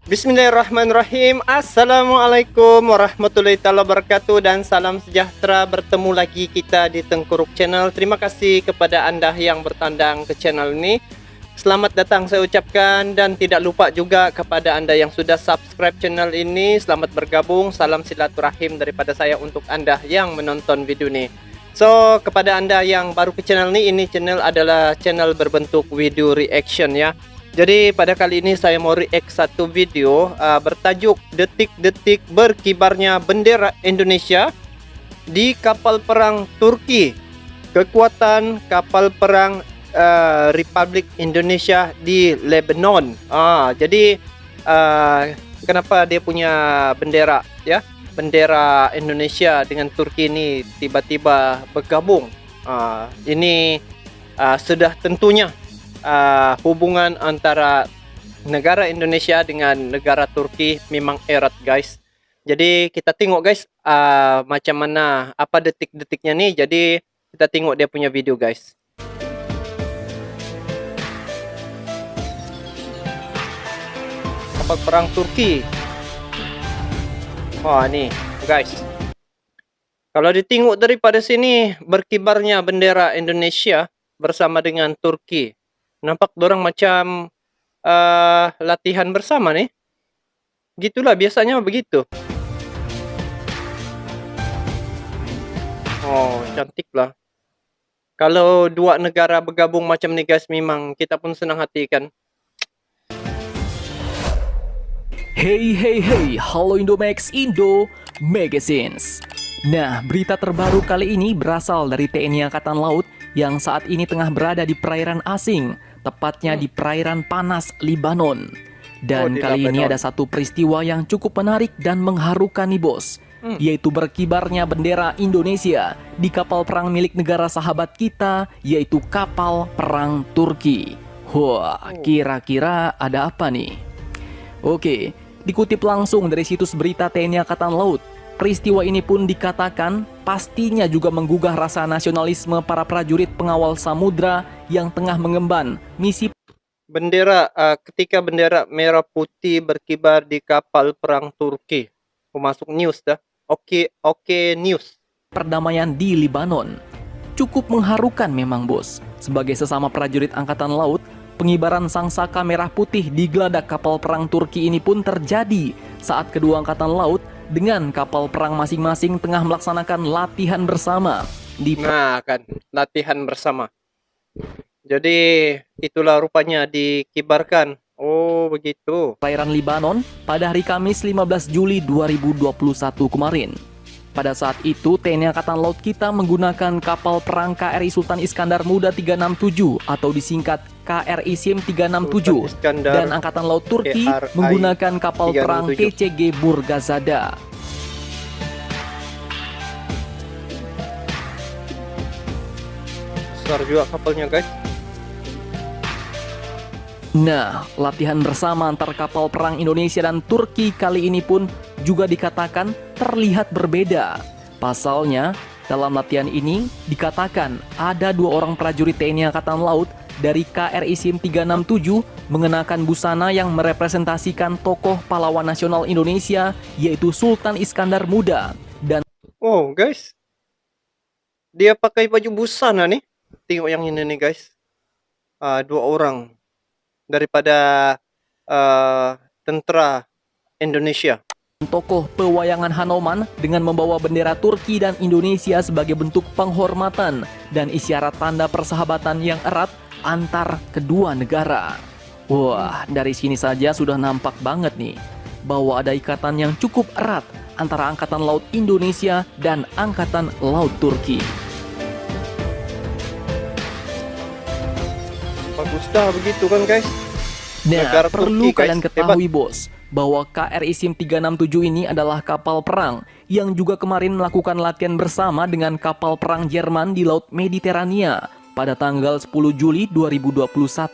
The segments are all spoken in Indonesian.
Bismillahirrahmanirrahim. Assalamualaikum warahmatullahi wabarakatuh dan salam sejahtera. Bertemu lagi kita di Tengkuruk Channel. Terima kasih kepada Anda yang bertandang ke channel ini. Selamat datang saya ucapkan, dan tidak lupa juga kepada Anda yang sudah subscribe channel ini, selamat bergabung. Salam silaturahim daripada saya untuk Anda yang menonton video ini. So, kepada Anda yang baru ke channel ini channel adalah channel berbentuk video reaction ya. Jadi pada kali ini saya mau react satu video bertajuk detik-detik berkibarnya bendera Indonesia di kapal perang Turki. Kekuatan kapal perang Republik Indonesia di Lebanon. Jadi kenapa dia punya bendera ya? Bendera Indonesia dengan Turki ini tiba-tiba bergabung. Ini sudah tentunya hubungan antara negara Indonesia dengan negara Turki memang erat guys. Jadi kita tengok guys macam mana, apa detik-detiknya nih. Jadi kita tengok dia punya video guys. Kapal perang Turki. Wah nih guys, kalau ditengok daripada sini berkibarnya bendera Indonesia bersama dengan Turki. Nampak dorang macam latihan bersama nih. Gitulah biasanya begitu. Oh, cantik lah. Kalau dua negara bergabung macam ni guys, memang kita pun senang hati kan. Hey, halo Indomax Indo Magazines. Nah, berita terbaru kali ini berasal dari TNI Angkatan Laut yang saat ini tengah berada di perairan asing, tepatnya di perairan panas Lebanon. Dan kali ini ada satu peristiwa yang cukup menarik dan mengharukan nih bos, yaitu berkibarnya bendera Indonesia di kapal perang milik negara sahabat kita, yaitu kapal perang Turki. Wah, kira-kira ada apa nih? Oke, dikutip langsung dari situs berita TNI Angkatan Laut, peristiwa ini pun dikatakan pastinya juga menggugah rasa nasionalisme para prajurit pengawal samudra yang tengah mengemban misi bendera. Ketika bendera merah putih berkibar di kapal perang Turki. Masuk news dah. Oke news. Perdamaian di Lebanon. Cukup mengharukan memang bos. Sebagai sesama prajurit Angkatan Laut, pengibaran sangsaka merah putih di geladak kapal perang Turki ini pun terjadi saat kedua angkatan laut dengan kapal perang masing-masing tengah melaksanakan latihan bersama di latihan bersama. Jadi itulah rupanya dikibarkan. Oh, begitu. perairan Lebanon pada hari Kamis 15 Juli 2021 kemarin. Pada saat itu, TNI Angkatan Laut kita menggunakan kapal perang KRI Sultan Iskandar Muda 367 atau disingkat KRI SIM 367, dan Angkatan Laut Turki menggunakan kapal perang TCG Burgazada. Besar juga kapalnya guys. Nah, latihan bersama antar kapal perang Indonesia dan Turki kali ini pun juga dikatakan terlihat berbeda. Pasalnya, dalam latihan ini dikatakan ada dua orang prajurit TNI Angkatan Laut dari KRI SIM 367 mengenakan busana yang merepresentasikan tokoh pahlawan nasional Indonesia, yaitu Sultan Iskandar Muda. Dan oh guys, dia pakai baju busana nih. Tengok yang ini nih guys. Dua orang daripada tentara Indonesia. Tokoh pewayangan Hanoman dengan membawa bendera Turki dan Indonesia sebagai bentuk penghormatan dan isyarat tanda persahabatan yang erat antar kedua negara. Wah, dari sini saja sudah nampak banget nih bahwa ada ikatan yang cukup erat antara Angkatan Laut Indonesia dan Angkatan Laut Turki. Bagus dah begitu kan guys. Nah, perlu kalian ketahui bos, bahwa KRI SIM 367 ini adalah kapal perang yang juga kemarin melakukan latihan bersama dengan kapal perang Jerman di Laut Mediterania pada tanggal 10 Juli 2021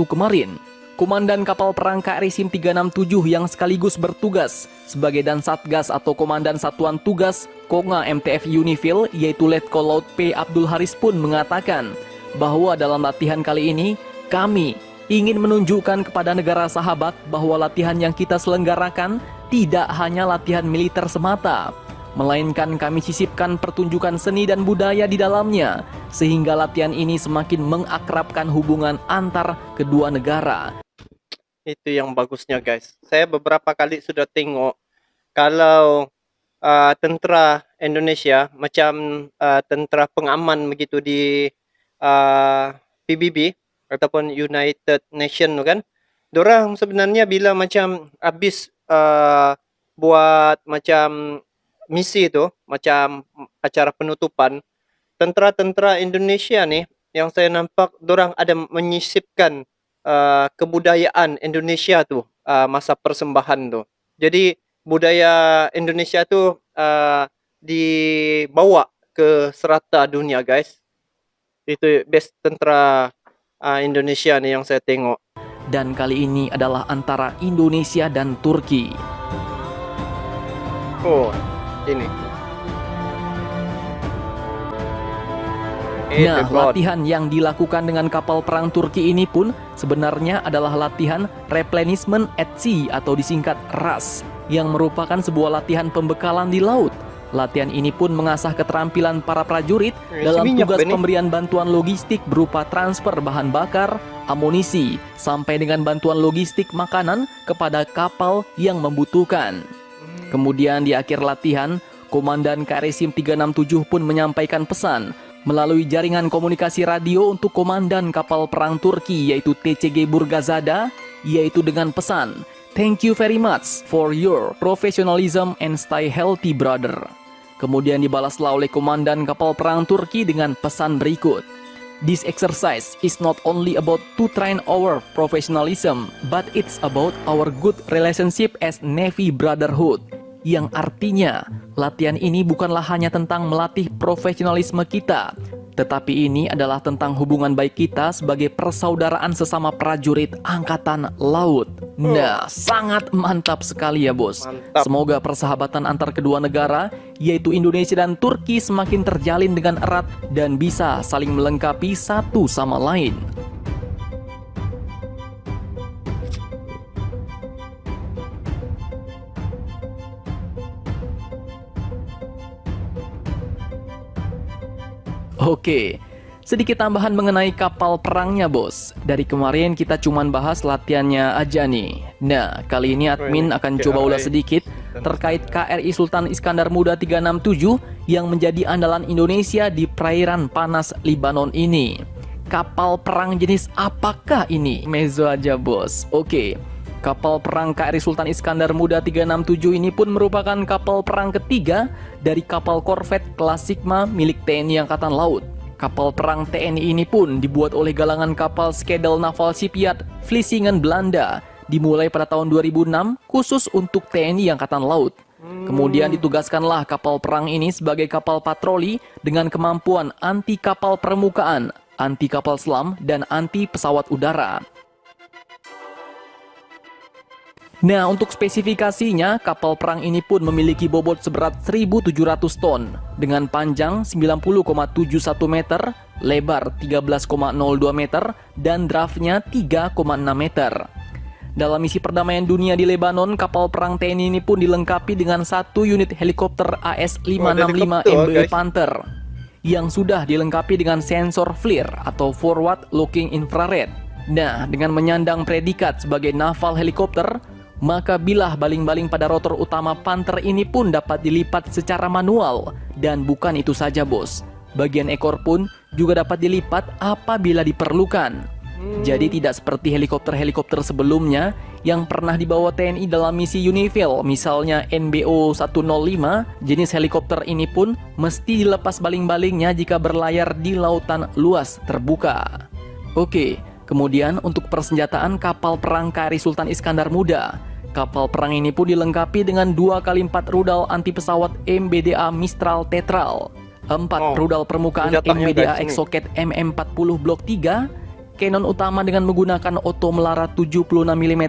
kemarin. Komandan kapal perang KRI SIM 367 yang sekaligus bertugas sebagai Dansatgas atau Komandan Satuan Tugas Konga MTF Unifil, yaitu Letkol Laut P. Abdul Haris pun mengatakan bahwa dalam latihan kali ini kami ingin menunjukkan kepada negara sahabat bahwa latihan yang kita selenggarakan tidak hanya latihan militer semata, melainkan kami sisipkan pertunjukan seni dan budaya di dalamnya, sehingga latihan ini semakin mengakrabkan hubungan antar kedua negara. Itu yang bagusnya guys. Saya beberapa kali sudah tengok kalau tentera Indonesia macam tentera pengaman begitu di PBB ataupun United Nation tu kan. Dorang sebenarnya bila macam habis buat macam misi tu, macam acara penutupan, tentera-tentera Indonesia ni yang saya nampak dorang ada menyisipkan kebudayaan Indonesia tu masa persembahan tu. Jadi budaya Indonesia tu dibawa ke serata dunia guys. Itu best tentera Indonesia ni yang saya tengok. Dan kali ini adalah antara Indonesia dan Turki. Oh, ini. Nah, latihan yang dilakukan dengan kapal perang Turki ini pun sebenarnya adalah latihan replenishment at sea atau disingkat RAS, yang merupakan sebuah latihan pembekalan di laut. Latihan ini pun mengasah keterampilan para prajurit dalam tugas pemberian bantuan logistik berupa transfer bahan bakar, amunisi, sampai dengan bantuan logistik makanan kepada kapal yang membutuhkan. Kemudian di akhir latihan, Komandan KRI SIM 367 pun menyampaikan pesan melalui jaringan komunikasi radio untuk Komandan kapal perang Turki yaitu TCG Burgazada, yaitu dengan pesan, "Thank you very much for your professionalism and stay healthy brother." Kemudian dibalaslah oleh Komandan kapal perang Turki dengan pesan berikut, "This exercise is not only about to train our professionalism, but it's about our good relationship as Navy brotherhood." Yang artinya, latihan ini bukanlah hanya tentang melatih profesionalisme kita, tetapi ini adalah tentang hubungan baik kita sebagai persaudaraan sesama prajurit Angkatan Laut. Nah, sangat mantap sekali ya bos. Mantap. Semoga persahabatan antar kedua negara, yaitu Indonesia dan Turki, semakin terjalin dengan erat dan bisa saling melengkapi satu sama lain. Oke, sedikit tambahan mengenai kapal perangnya bos. Dari kemarin kita cuman bahas latihannya aja nih. Nah, kali ini admin akan coba ulas sedikit terkait KRI Sultan Iskandar Muda 367 yang menjadi andalan Indonesia di perairan panas Libanon ini. Kapal perang jenis apakah ini? Mezzo aja bos. Oke. Kapal perang KRI Sultan Iskandar Muda 367 ini pun merupakan kapal perang ketiga dari kapal korvet kelas Sigma milik TNI Angkatan Laut. Kapal perang TNI ini pun dibuat oleh galangan kapal Skedel Naval Shipyard Vlissingen, Belanda, dimulai pada tahun 2006 khusus untuk TNI Angkatan Laut. Kemudian ditugaskanlah kapal perang ini sebagai kapal patroli dengan kemampuan anti kapal permukaan, anti kapal selam, dan anti pesawat udara. Nah, untuk spesifikasinya, kapal perang ini pun memiliki bobot seberat 1.700 ton dengan panjang 90,71 meter, lebar 13,02 meter, dan draftnya 3,6 meter. Dalam misi perdamaian dunia di Lebanon, kapal perang TNI ini pun dilengkapi dengan satu unit helikopter AS-565 MBE Panther yang sudah dilengkapi dengan sensor FLIR atau Forward Looking Infrared. Nah, dengan menyandang predikat sebagai naval helikopter, maka bilah baling-baling pada rotor utama Panther ini pun dapat dilipat secara manual. Dan bukan itu saja bos, bagian ekor pun juga dapat dilipat apabila diperlukan. Jadi tidak seperti helikopter-helikopter sebelumnya yang pernah dibawa TNI dalam misi UNIFIL, misalnya NBO 105, jenis helikopter ini pun mesti dilepas baling-balingnya jika berlayar di lautan luas terbuka. Oke. Kemudian untuk persenjataan kapal perang KRI Sultan Iskandar Muda, kapal perang ini pun dilengkapi dengan 2x4 rudal anti pesawat MBDA Mistral Tetral, 4 rudal permukaan MBDA Exocet MM40 Blok 3, kanon utama dengan menggunakan oto melara 76 mm,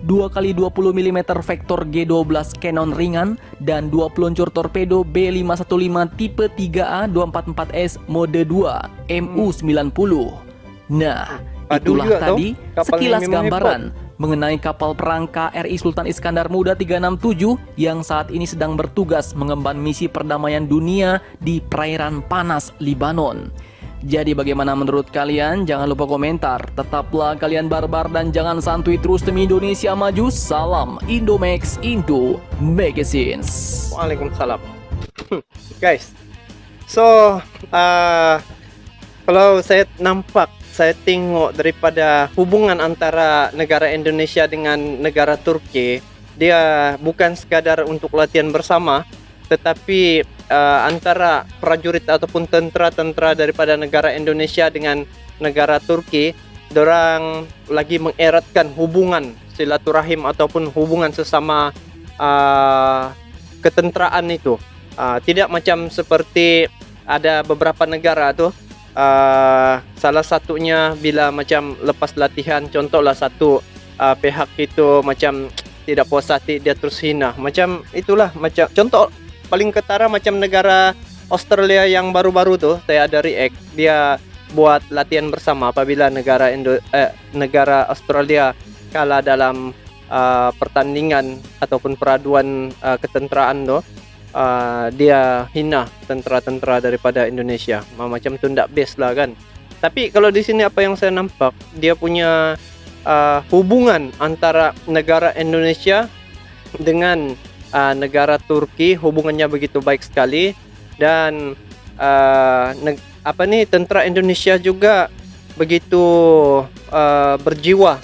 2x20 mm vektor G12 kanon ringan, dan 2 peluncur torpedo B515 tipe 3A244S mode 2 MU90. Nah, Padu Itulah juga tadi kapalnya sekilas memang gambaran mengenai kapal perang KRI Sultan Iskandar Muda 367 yang saat ini sedang bertugas mengemban misi perdamaian dunia di perairan panas Libanon. Jadi bagaimana menurut kalian? Jangan lupa komentar. Tetaplah kalian barbar dan jangan santuy terus demi Indonesia maju. Salam Indomax Indo Magazines. Waalaikumsalam. Guys, so kalau saya tengok daripada hubungan antara negara Indonesia dengan negara Turki, dia bukan sekadar untuk latihan bersama, tetapi antara prajurit ataupun tentara-tentara daripada negara Indonesia dengan negara Turki, dorang lagi mengeratkan hubungan silaturahim ataupun hubungan sesama ketenteraan itu. Tidak macam seperti ada beberapa negara tuh, salah satunya bila macam lepas latihan, contohlah satu pihak itu macam tidak puas hati, dia terus hina, macam itulah. Macam contoh paling ketara macam negara Australia yang baru-baru tuh, saya ada react, dia buat latihan bersama apabila negara negara Australia kalah dalam pertandingan ataupun peraduan ketenteraan tuh. Dia hina tentera-tentera daripada Indonesia, macam tu ndak best lah kan. Tapi kalau di sini apa yang saya nampak, dia punya hubungan antara negara Indonesia dengan negara Turki, hubungannya begitu baik sekali. Dan tentera Indonesia juga begitu berjiwa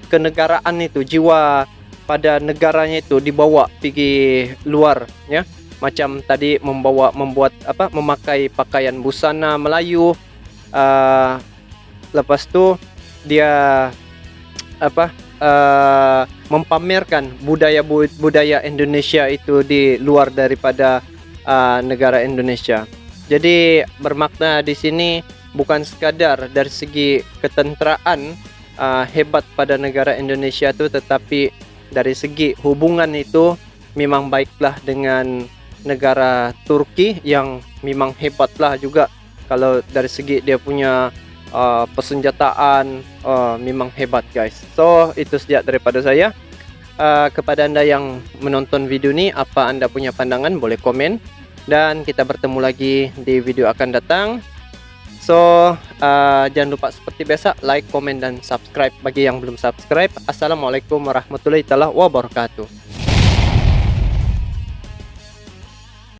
kenegaraan itu, jiwa pada negaranya itu dibawa pergi luar, ya. Macam tadi memakai pakaian busana Melayu, lepas tu dia mempamerkan budaya Indonesia itu di luar daripada negara Indonesia. Jadi bermakna di sini bukan sekadar dari segi ketenteraan hebat pada negara Indonesia itu, tetapi dari segi hubungan itu memang baiklah dengan negara Turki yang memang hebatlah juga. Kalau dari segi dia punya persenjataan, memang hebat guys. So itu saja daripada saya. Kepada anda yang menonton video ini, apa anda punya pandangan, boleh komen. Dan kita bertemu lagi di video akan datang. So jangan lupa seperti biasa, like, komen, dan subscribe bagi yang belum subscribe. Assalamualaikum warahmatullahi wabarakatuh.